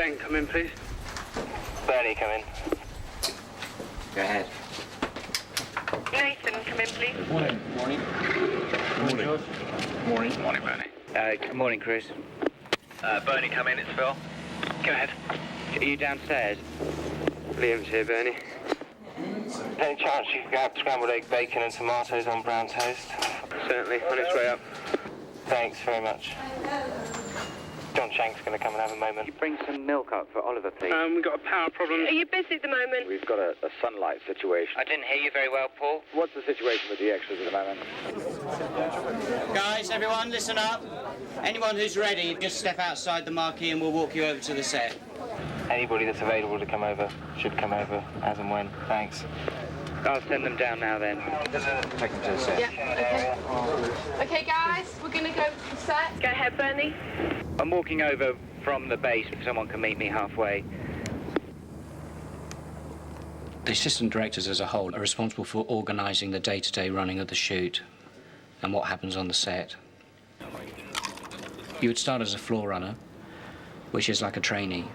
Ben, come in, please. Bernie, come in. Go ahead. Nathan, come in, please. Morning. Morning. Morning. Morning. Morning, Bernie. Good morning, Chris. Bernie, come in. It's Phil. Go ahead. Are you downstairs? Liam's here, Bernie. Any chance you could grab scrambled egg, bacon and tomatoes on brown toast? Certainly. On its way up. Thanks very much. John Shank's going to come and have a moment. Bring some milk up for Oliver, please. We've got a power problem. Are you busy at the moment? We've got a sunlight situation. I didn't hear you very well, Paul. What's the situation with the extras at the moment? Guys, everyone, listen up. Anyone who's ready, just step outside the marquee and we'll walk you over to the set. Anybody that's available to come over should come over as and when. Thanks. I'll send them down now then. Take them to the set. Yeah, okay. Okay, guys, we're going to go to the set. Go ahead, Bernie. I'm walking over from the base if someone can meet me halfway. The assistant directors as a whole are responsible for organising the day-to-day running of the shoot and what happens on the set. You would start as a floor runner, which is like a trainee.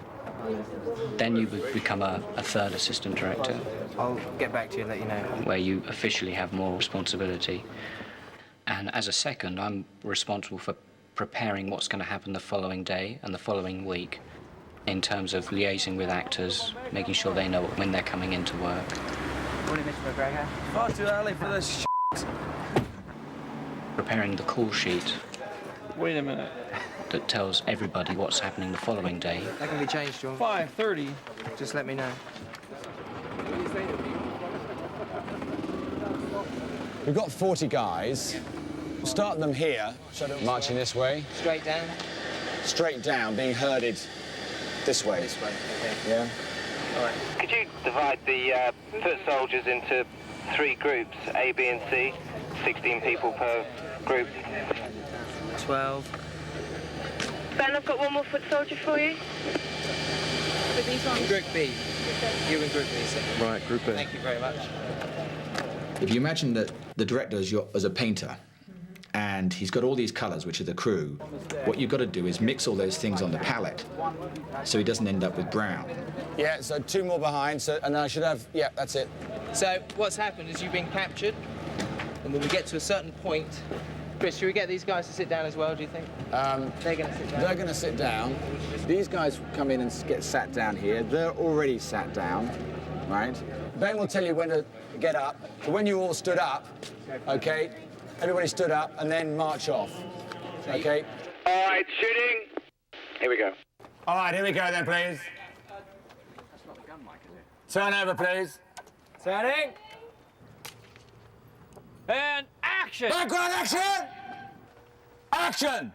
Then you would become a third assistant director. I'll get back to you and let you know. Where you officially have more responsibility. And as a second, I'm responsible for preparing what's going to happen the following day and the following week in terms of liaising with actors, making sure they know when they're coming into work. Morning, Mr. McGregor. Far too early for this Preparing the call sheet Wait a minute. that tells everybody what's happening the following day. That can be changed, John. 5:30. Just let me know. We've got 40 guys. We'll start them here, marching this way. Straight down? Straight down, being herded this way. This way, okay. Yeah? All right. Could you divide the foot soldiers into 3 groups, A, B and C? 16 people per group. 12. Ben, I've got one more foot soldier for you. With these ones. Group B. You're in Group B, sir. Right, Group A. Thank you very much. If you imagine that the director is a painter, and he's got all these colours, which are the crew, what you've got to do is mix all those things on the palette, so he doesn't end up with brown. Yeah, so 2 more behind, so, and I should have, yeah, that's it. So, what's happened is you've been captured, and when we get to a certain point... Chris, should we get these guys to sit down as well, do you think? They're going to sit down. They're going to sit down. These guys come in and get sat down here. They're already sat down, right? Ben will tell you when to get up. So when you all stood up, okay, everybody stood up and then march off, okay? All right, shooting. Here we go. All right, here we go then, please. That's not the gun mic, is it? Turn over, please. Setting. And action! Background action! Action!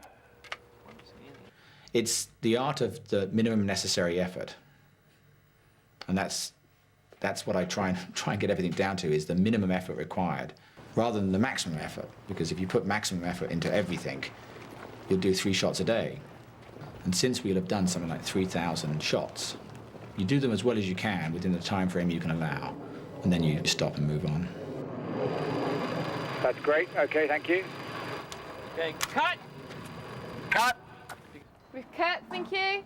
It's the art of the minimum necessary effort, and that's what I try and get everything down to, is the minimum effort required, rather than the maximum effort. Because if you put maximum effort into everything, you'll do 3 shots a day. And since we'll have done something like 3,000 shots, you do them as well as you can within the time frame you can allow, and then you stop and move on. That's great. Okay, thank you. Okay, cut! Cut! We've cut, thank you.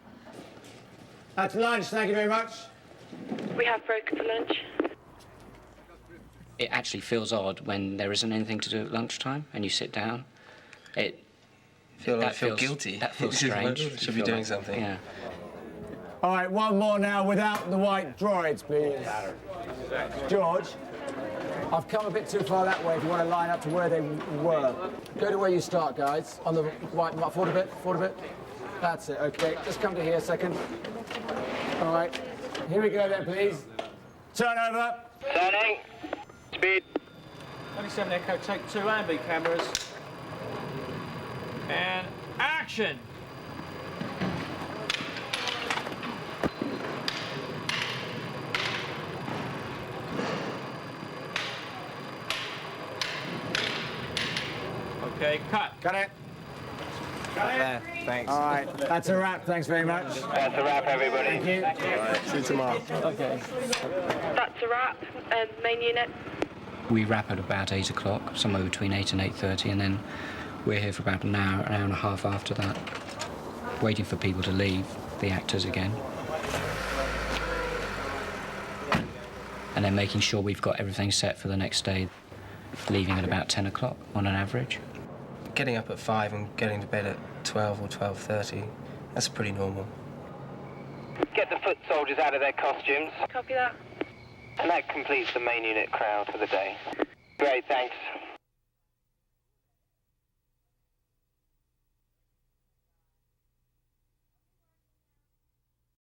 That's lunch, thank you very much. We have broken for lunch. It actually feels odd when there isn't anything to do at lunchtime and you sit down. I feel guilty. That feels strange. Should be doing something. Yeah. All right, one more now without the white droids, please. George, I've come a bit too far that way if you want to line up to where they were. Go to where you start, guys. On the white, forward a bit. That's it, okay. Just come to here a second. All right, here we go then, please. Turn over. Turning. Speed. 27 Echo, take 2 ambi cameras. And action! Okay, cut. Got it. There, thanks. All right, that's a wrap. Thanks very much. That's a wrap, everybody. Thank you. See you tomorrow. Okay. That's a wrap. Main unit. We wrap at about 8 o'clock, somewhere between 8 and 8:30, and then we're here for about an hour and a half after that, waiting for people to leave, the actors again. and then making sure we've got everything set for the next day, leaving at about 10 o'clock on an average. Getting up at 5 and getting to bed at 12 or 12:30, that's pretty normal. Get the foot soldiers out of their costumes. Copy that. And that completes the main unit crowd for the day.